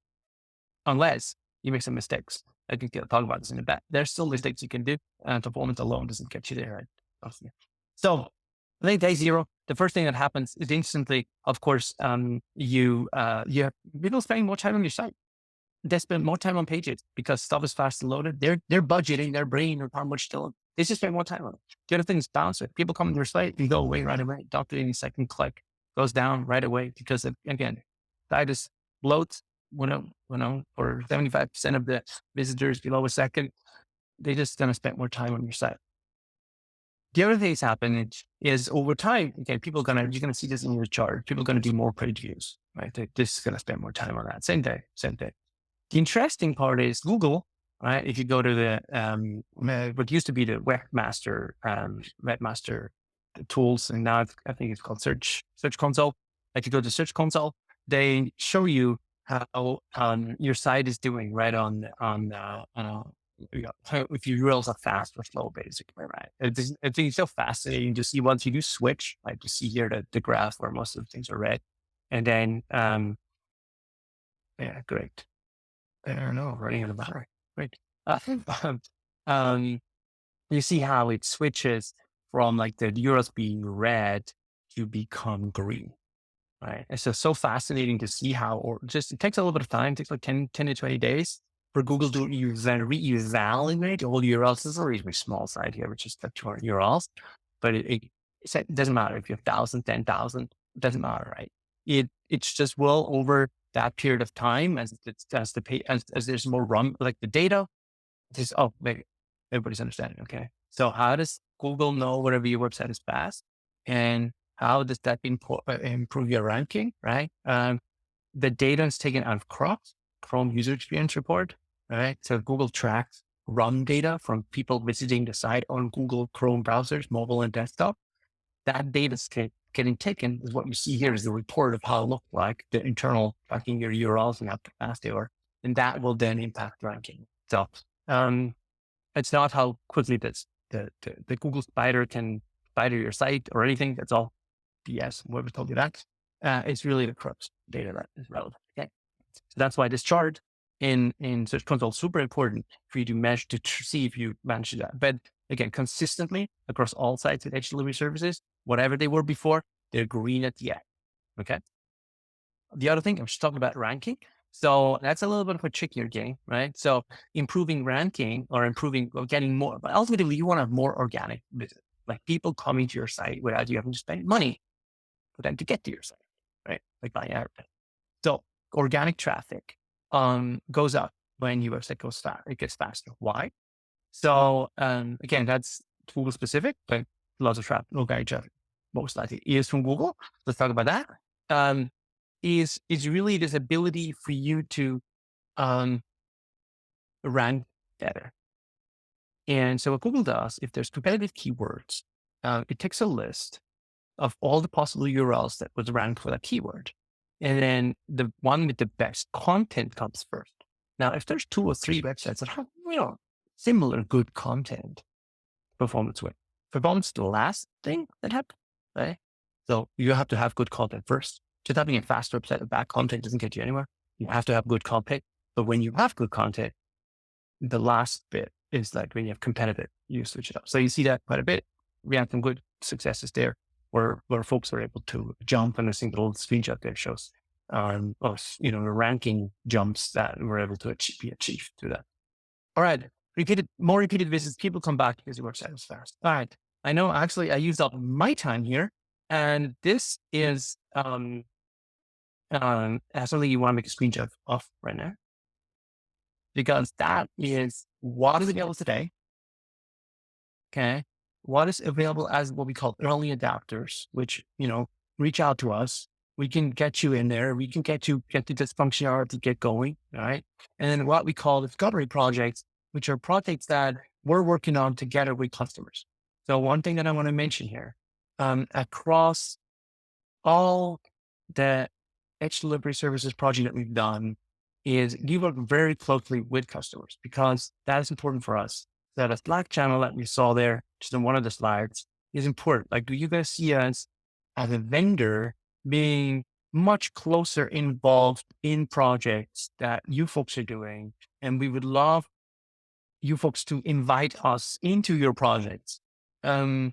unless you make some mistakes. I can talk about this in a bit. There's still mistakes you can do, and performance alone doesn't get you there. Right? So I think day zero, the first thing that happens is instantly, of course, you have people spending more time on your site. They spend more time on pages because stuff is fast loaded. They're budgeting their brain or how much they just spend more time on it. The other thing is bounce rate. People come to your site and go away right away. Don't do any second click. Goes down right away because again, site is loads. For 75% of the visitors below a second, they just gonna spend more time on your site. The other thing that's happening is over time, okay, you're gonna see this in your chart. People are gonna do more page views, right? They're just gonna spend more time on that. Same day. The interesting part is Google, right? If you go to the what used to be the webmaster tools, and now I think it's called Search Console. If you go to Search Console, they show you how your site is doing right on if your URLs are fast or slow, basically, right? I think it's so fascinating to see once you do switch, like to see here the graph where most of the things are red, and then yeah, great. I don't know, running out of battery. Great. You see how it switches from like the URLs being red to become green, right? It's just so fascinating to see how, or just it takes a little bit of time. It takes like 10 to 20 days for Google to reevaluate all URLs. This is a reasonably small site here, which is like 200 URLs, but it doesn't matter if you have 1,000, 10,000, it doesn't matter, right? It's just well over that period of time as there's more run, like the data, this, oh, maybe everybody's understanding. Okay. So how does Google know whatever your website is fast? And how does that improve your ranking? Right. The data is taken out of Chrome user experience report. Right. So Google tracks run data from people visiting the site on Google Chrome browsers, mobile and desktop. That data is getting taken is what you see here is the report of how it looked like, the internal tracking your URLs and how fast they are. And that will then impact ranking. So, it's not how quickly the Google spider can spider your site or anything. That's all BS. Whoever told you that. It's really the crux data that is relevant. Okay. So that's why this chart in Search Console is super important for you to measure to see if you manage to do that. But again, consistently across all sites with edge delivery services, whatever they were before, they're green at the end. Okay. The other thing, I'm just talking about ranking. So that's a little bit of a trickier game, right? So improving ranking or improving or getting more, but ultimately you want to have more organic visits, like people coming to your site without you having to spend money for them to get to your site, right? Like buying advertising. So organic traffic goes up when your website goes fast. It gets faster. Why? So again, that's Google specific, but lots of traffic, organic traffic, most likely is from Google. Let's talk about that. Is really this ability for you to rank better. And so what Google does, if there's competitive keywords, it takes a list of all the possible URLs that was ranked for that keyword. And then the one with the best content comes first. Now, if there's 2 or 3 websites that have, similar good content, performance win. Performance is the last thing that happens, right? So you have to have good content first. Just having a fast website with bad content doesn't get you anywhere. You have to have good content. But when you have good content, the last bit is like when you have competitive, you switch it up. So you see that quite a bit. We had some good successes there where folks were able to jump, and I think the little screenshot there shows, the ranking jumps that were able to be achieved through that. All right. More repeated visits. People come back because your website is fast. All right. I know actually I used up my time here, and this is, something you want to make a screenshot of right now, because that is what is available today. Okay. What is available as what we call early adapters, which, reach out to us. We can get you in there. We can get to this functionality to get going. All right. And then what we call discovery projects, which are projects that we're working on together with customers. So one thing that I want to mention here, across all the edge delivery services project that we've done is we work very closely with customers, because that is important for us. That a Slack channel that we saw there, just in one of the slides, is important. Like, do you guys see us as a vendor being much closer involved in projects that you folks are doing? And we would love you folks to invite us into your projects, to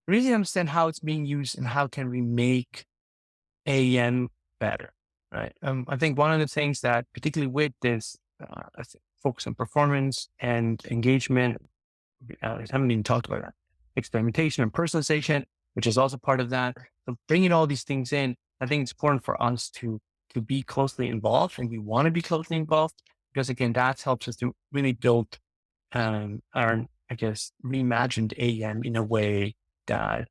really understand how it's being used and how can we make AEM better, right? I think one of the things that, particularly with this focus on performance and engagement, I haven't even talked about that, experimentation and personalization, which is also part of that. So bringing all these things in, I think it's important for us to be closely involved, and we want to be closely involved, because again, that helps us to really build our, reimagined AEM in a way that,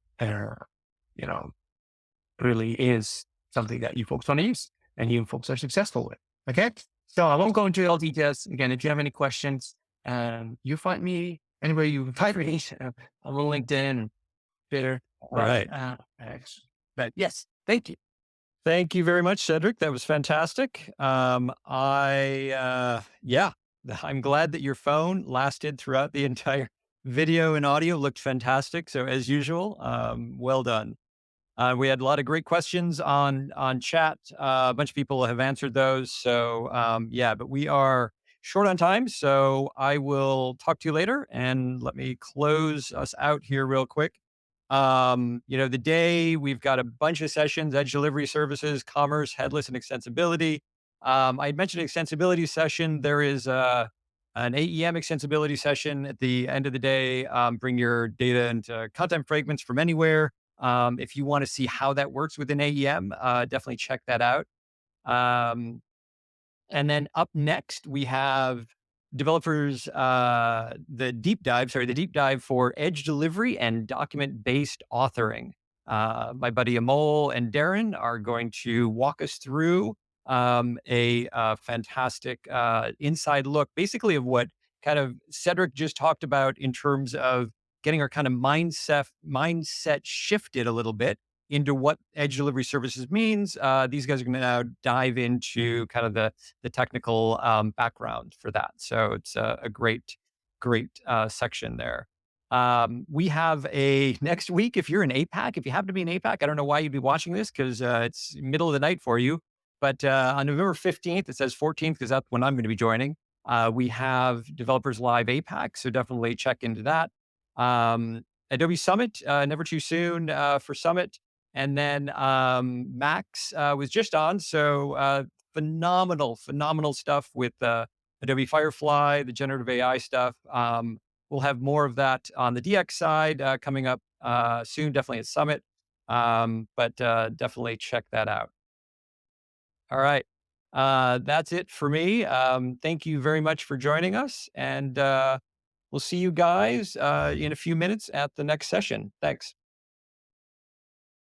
really is something that you folks want to use and you folks are successful with. Okay. So I won't go into all details. Again, if you have any questions, you find me anywhere you find me. I'm on LinkedIn and Twitter. All right. But yes, thank you. Thank you very much, Cedric. That was fantastic. I'm glad that your phone lasted throughout the entire video and audio. Looked fantastic. So as usual, well done. We had a lot of great questions on chat. A bunch of people have answered those. So but we are short on time. So I will talk to you later, and let me close us out here real quick. The day we've got a bunch of sessions: edge delivery services, commerce, headless, and extensibility. I had mentioned extensibility session. There is an AEM extensibility session at the end of the day. Bring your data into content fragments from anywhere. If you want to see how that works within AEM, definitely check that out. Um, and then up next, we have developers, the deep dive for edge delivery and document based authoring. My buddy Amol and Darren are going to walk us through a fantastic inside look, basically, of what kind of Cedric just talked about in terms of getting our kind of mindset shifted a little bit into what edge delivery services means. These guys are going to now dive into kind of the technical background for that. So it's a great section there. We have a next week. If you're in APAC, if you happen to be in APAC, I don't know why you'd be watching this because it's middle of the night for you. But on November 15th, it says 14th because that's when I'm going to be joining. We have Developers Live APAC, so definitely check into that. Adobe Summit, never too soon for Summit. And then Max was just on. So phenomenal stuff with Adobe Firefly, the generative AI stuff. We'll have more of that on the DX side coming up soon, definitely at Summit. But definitely check that out. All right. That's it for me. Thank you very much for joining us. And we'll see you guys in a few minutes at the next session. Thanks.